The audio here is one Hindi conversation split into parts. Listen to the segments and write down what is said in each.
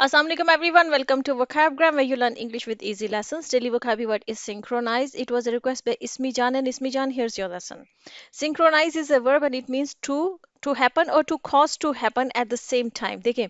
Assalamualaikum everyone, welcome to Vocabgram where you learn English with easy lessons. Daily vocabulary word is synchronize. It was a request by Ismi Jan, and Ismi Jan, here's your lesson. Synchronize is a verb and it means to happen or to cause to happen at the same time. देखिए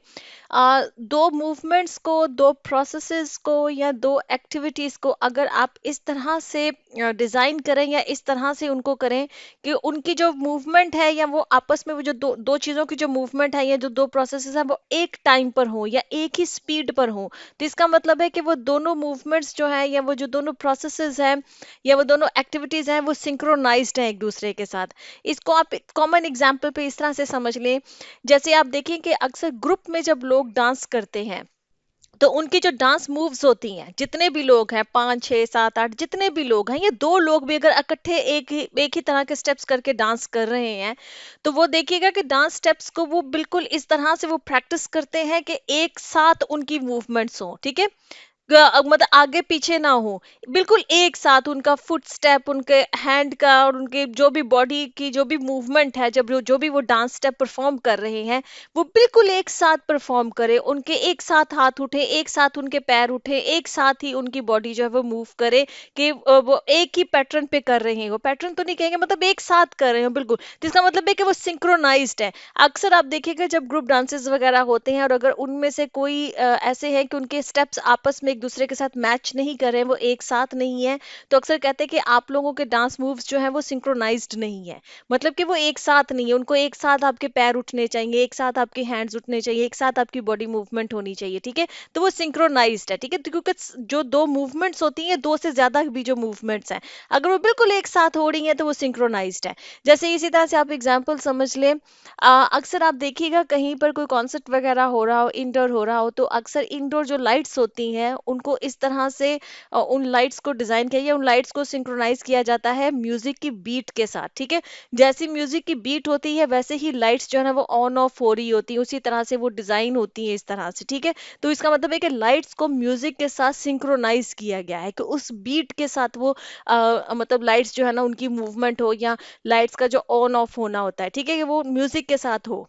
दो मूवमेंट्स को, दो प्रोसेसेस को या दो एक्टिविटीज को अगर आप इस तरह से डिजाइन करें या इस तरह से उनको करें कि उनकी जो मूवमेंट है या वो आपस में वो जो दो दो चीज़ों की जो मूवमेंट है या जो दो प्रोसेसेस हैं वो एक टाइम पर हो या एक ही स्पीड पर हो, तो इसका मतलब है कि वो दोनों मूवमेंट्स जो है या वो जो दोनों प्रोसेसेस हैं या वो दोनों एक्टिविटीज हैं वो सिंक्रोनाइज्ड हैं एक दूसरे के साथ। इसको आप कॉमन एग्जाम्पल पे इस तरह से समझ लें, जैसे आप देखें कि अक्सर ग्रुप में जब लोग डांस करते हैं तो उनकी जो डांस मूव्स होती हैं, जितने भी लोग हैं, 5 6 7 8 जितने भी लोग हैं, ये दो लोग भी अगर इकट्ठे एक ही तरह के स्टेप्स करके डांस कर रहे हैं, तो वो देखिएगा कि डांस स्टेप्स को वो बिल्कुल इस तरह से वो प्रैक्टिस करते हैं कि एक साथ उनकी मूवमेंट्स हो, ठीक है। मतलब आगे पीछे ना हो, बिल्कुल एक साथ उनका फुट स्टेप, उनके हैंड का और उनके जो भी बॉडी की जो भी मूवमेंट है, जब जो भी वो डांस स्टेप परफॉर्म कर रहे हैं, वो बिल्कुल एक साथ परफॉर्म करे, उनके एक साथ हाथ उठे, एक साथ उनके पैर उठे, एक साथ ही उनकी बॉडी जो है वो मूव करे, कि वो एक ही पैटर्न पे कर रहे हैं। वो पैटर्न तो नहीं कहेंगे, मतलब एक साथ कर रहे हो बिल्कुल, तो इसका मतलब है कि वो सिंक्रोनाइज्ड है। अक्सर आप देखिएगा जब ग्रुप डांसेस वगैरह होते हैं और अगर उनमें से कोई ऐसे हैं कि उनके स्टेप्स आपस में एक दूसरे के साथ मैच नहीं कर रहे हैं, वो एक साथ नहीं है, तो अक्सर कहते हैं कि आप लोगों के डांस मूव्स जो हैं वो सिंक्रोनाइज्ड नहीं है। मतलब कि वो एक साथ नहीं है, उनको एक साथ आपके पैर उठने चाहिए, एक साथ आपके हैंड्स उठने चाहिए, एक साथ आपकी बॉडी मूवमेंट होनी चाहिए, ठीक है। तो वो सिंक्रोनाइज्ड है, ठीक है, तो क्योंकि जो दो मूवमेंट्स होती हैं, दो से ज्यादा भी जो मूवमेंट्स हैं, अगर वो बिल्कुल एक साथ हो रही हैं तो वो सिंक्रोनाइज्ड है। जैसे इसी तरह से आप एग्जाम्पल समझ लें, अक्सर आप देखिएगा कहीं पर कोई कॉन्सर्ट वगैरह हो रहा हो, इंडोर हो रहा हो, तो अक्सर इंडोर जो लाइट्स होती हैं उनको इस तरह से उन लाइट्स को डिजाइन किया या उन लाइट्स को सिंक्रोनाइज किया जाता है म्यूजिक की बीट के साथ, ठीक है। जैसी म्यूजिक की बीट होती है वैसे ही लाइट्स जो है ना वो ऑन ऑफ हो रही होती है, उसी तरह से वो डिजाइन होती है इस तरह से, ठीक है। तो इसका मतलब है कि लाइट्स को म्यूजिक के साथ सिंक्रोनाइज किया गया है कि उस बीट के साथ वो मतलब लाइट्स जो है ना उनकी मूवमेंट हो या लाइट्स का जो ऑन ऑफ होना होता है, ठीक है, कि वो म्यूजिक के साथ हो,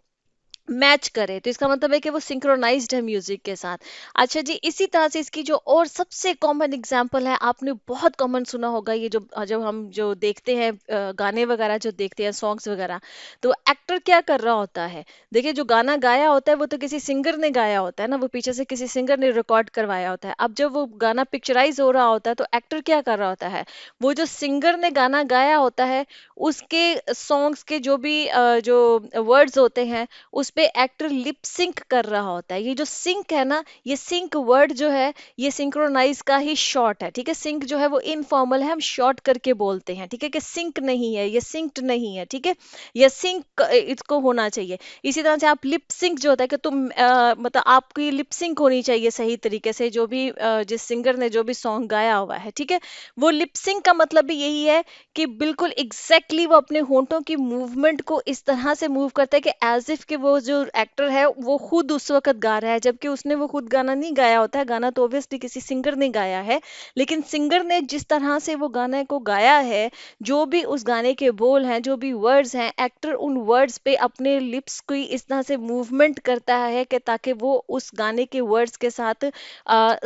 मैच करे, तो इसका मतलब है कि वो सिंक्रोनाइज्ड है म्यूजिक के साथ। अच्छा जी, इसी तरह से इसकी जो और सबसे कॉमन एग्जांपल है, आपने बहुत कॉमन सुना होगा, ये जो जब हम जो देखते हैं गाने वगैरह जो देखते हैं सॉन्ग्स वगैरह, तो एक्टर क्या कर रहा होता है। देखिए जो गाना गाया होता है वो तो किसी सिंगर ने गाया होता है ना, वो पीछे से किसी सिंगर ने रिकॉर्ड करवाया होता है। अब जब वो गाना पिक्चराइज हो रहा होता है तो एक्टर क्या कर रहा होता है, वो जो सिंगर ने गाना गाया होता है उसके सॉन्ग्स के जो भी जो वर्ड्स होते हैं उस पे एक्टर लिप सिंक कर रहा होता है। ये जो सिंक है ना, ये सिंक वर्ड जो है ये सिंक्रोनाइज का ही शॉर्ट है, ठीक है। सिंक जो है वो इनफॉर्मल है, हम शॉर्ट करके बोलते हैं, ठीक है, कि सिंक नहीं है, ये सिंक्ड नहीं है, ठीक है। ये सिंक इसको होना चाहिए। इसी तरह से आप लिप सिंक जो होता है कि तुम मतलब आपकी लिप सिंक होनी चाहिए सही तरीके से, जो भी जिस सिंगर ने जो भी सॉन्ग गाया हुआ है, ठीक है। वो लिप सिंक का मतलब भी यही है कि बिल्कुल एग्जैक्टली वो अपने होंठों की मूवमेंट को इस तरह से मूव करता है कि एज इफ कि वो जो एक्टर है वो खुद उस वक्त गा रहा है, जबकि उसने वो खुद गाना नहीं गाया होता है, गाना तो ऑब्वियसली किसी सिंगर ने गाया है, लेकिन सिंगर ने जिस तरह से वो गाने को गाया है, जो भी उस गाने के बोल हैं, जो भी वर्ड्स हैं, एक्टर उन वर्ड्स पे अपने लिप्स की इस तरह से मूवमेंट करता है कि ताकि वो उस गाने के वर्ड्स के साथ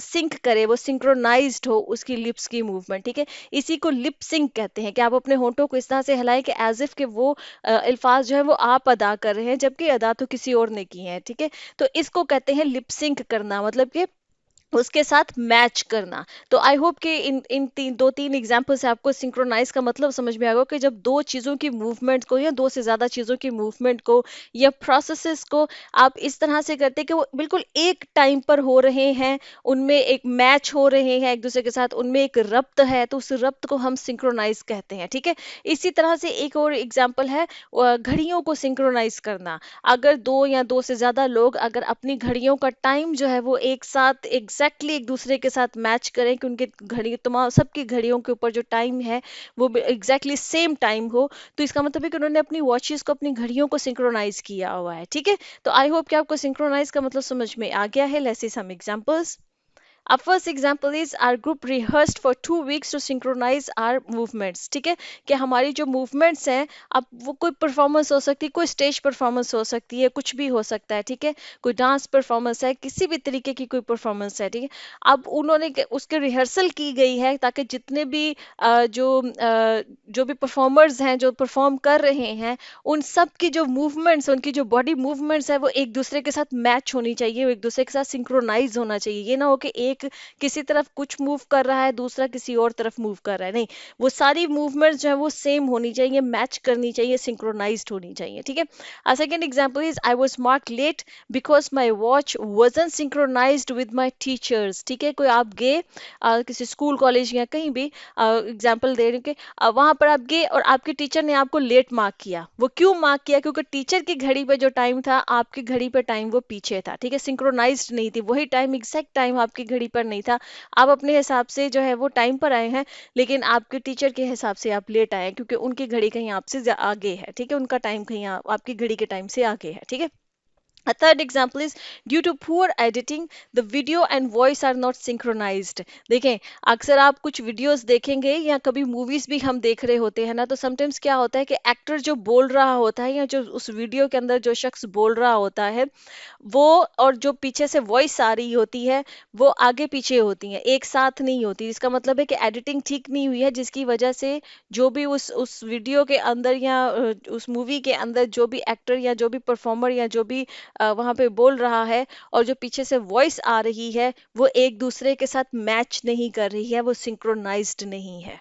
सिंक करे, वो सिंक्रोनाइज्ड हो उसकी लिप्स की मूवमेंट, ठीक है। इसी को लिप सिंक कहते हैं कि आप अपने होंठों को इस तरह से हिलाएं कि एज इफ कि वो अल्फाज जो है वो आप अदा कर रहे हैं जबकि अदा तो किसी और ने की है, ठीक है। तो इसको कहते हैं लिप सिंक करना, मतलब कि उसके साथ मैच करना। तो आई होप कि इन इन दो तीन एग्जाम्पल से आपको सिंक्रोनाइज का मतलब समझ में आएगा कि जब दो चीज़ों की मूवमेंट को या दो से ज़्यादा चीज़ों की मूवमेंट को या प्रोसेसेस को आप इस तरह से करते हैं कि वो बिल्कुल एक टाइम पर हो रहे हैं, उनमें एक मैच हो रहे हैं एक दूसरे के साथ, उनमें एक रब्त है, तो उस रब्त को हम सिंक्रोनाइज कहते हैं, ठीक है। इसी तरह से एक और एग्जाम्पल है घड़ियों को सिंक्रोनाइज करना। अगर दो या दो से ज्यादा लोग अगर अपनी घड़ियों का टाइम जो है वो एक साथ एग्जैक्टली एक दूसरे के साथ मैच करें कि उनके घड़ी तमाम सबकी घड़ियों के ऊपर जो टाइम है वो एग्जैक्टली सेम टाइम हो, तो इसका मतलब है कि उन्होंने अपनी वॉचेस को, अपनी घड़ियों को सिंक्रोनाइज किया हुआ है, ठीक है। तो आई होप कि आपको सिंक्रोनाइज का मतलब समझ में आ गया है। Let's see some examples. अब first example is our group rehearsed for 2 weeks to synchronise our movements. ठीक है, कि हमारी जो मूवमेंट्स हैं, अब वो कोई परफॉर्मेंस हो सकती है, कोई स्टेज परफॉर्मेंस हो सकती है, कुछ भी हो सकता है। ठीक है, कोई डांस परफॉर्मेंस है, किसी भी तरीके की कोई परफॉर्मेंस है। ठीक है, अब उन्होंने उसके रिहर्सल की गई है ताकि जितने भी जो भी परफॉर्मर्स हैं जो परफॉर्म कर रहे हैं, उन सब की जो मूवमेंट्स, उनकी जो बॉडी मूवमेंट्स है वो एक दूसरे के साथ मैच होनी चाहिए, वो एक दूसरे के साथ सिंक्रोनाइज होना चाहिए। ये ना हो कि एक किसी तरफ कुछ मूव कर रहा है, दूसरा किसी और तरफ मूव कर रहा है, नहीं, वो सारी मूवमेंट्स जो है वो सेम होनी चाहिए, मैच करनी चाहिए, सिंक्रोनाइज्ड होनी चाहिए। ठीक है, a second example is I was marked late because my watch wasn't synchronized with my teachers। ठीक है, कोई आप गए किसी स्कूल कॉलेज या कहीं भी, एग्जाम्पल दे रही हूँ कि वहां पर आप गए और आपके टीचर ने आपको लेट मार्क किया। वो क्यों मार्क किया? क्योंकि टीचर की घड़ी पे जो टाइम था, आपकी घड़ी पे टाइम वो पीछे था। ठीक है, सिंक्रोनाइज्ड नहीं थी, वही टाइम, एग्जैक्ट टाइम आपकी घड़ी पर नहीं था। आप अपने हिसाब से जो है वो टाइम पर आए हैं, लेकिन आपके टीचर के हिसाब से आप लेट आए हैं, क्योंकि उनकी घड़ी कहीं आपसे आगे है। ठीक है, उनका टाइम कहीं आपकी घड़ी के टाइम से आगे है। ठीक है। A third example is due to poor editing, the video and voice are not synchronized। देखें, अक्सर आप कुछ वीडियोस देखेंगे या कभी मूवीज भी हम देख रहे होते हैं ना, तो समटाइम्स क्या होता है कि एक्टर जो बोल रहा होता है या जो उस वीडियो के अंदर जो शख्स बोल रहा होता है, वो और जो पीछे से वॉइस आ रही होती है, वो आगे पीछे होती हैं, एक साथ नहीं होती। इसका मतलब है कि एडिटिंग ठीक नहीं हुई है, जिसकी वजह से जो भी उस वीडियो के अंदर या उस मूवी के अंदर जो भी एक्टर या जो भी परफॉर्मर या जो भी वहां पे बोल रहा है, और जो पीछे से वॉइस आ रही है, वो एक दूसरे के साथ मैच नहीं कर रही है, वो सिंक्रोनाइज्ड नहीं है।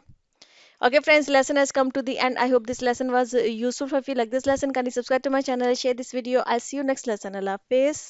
Okay, friends, lesson has come to the end. I hope this lesson was useful. If you like this lesson, kindly subscribe to my channel, share this video. I'll see you next lesson. Allah Hafiz.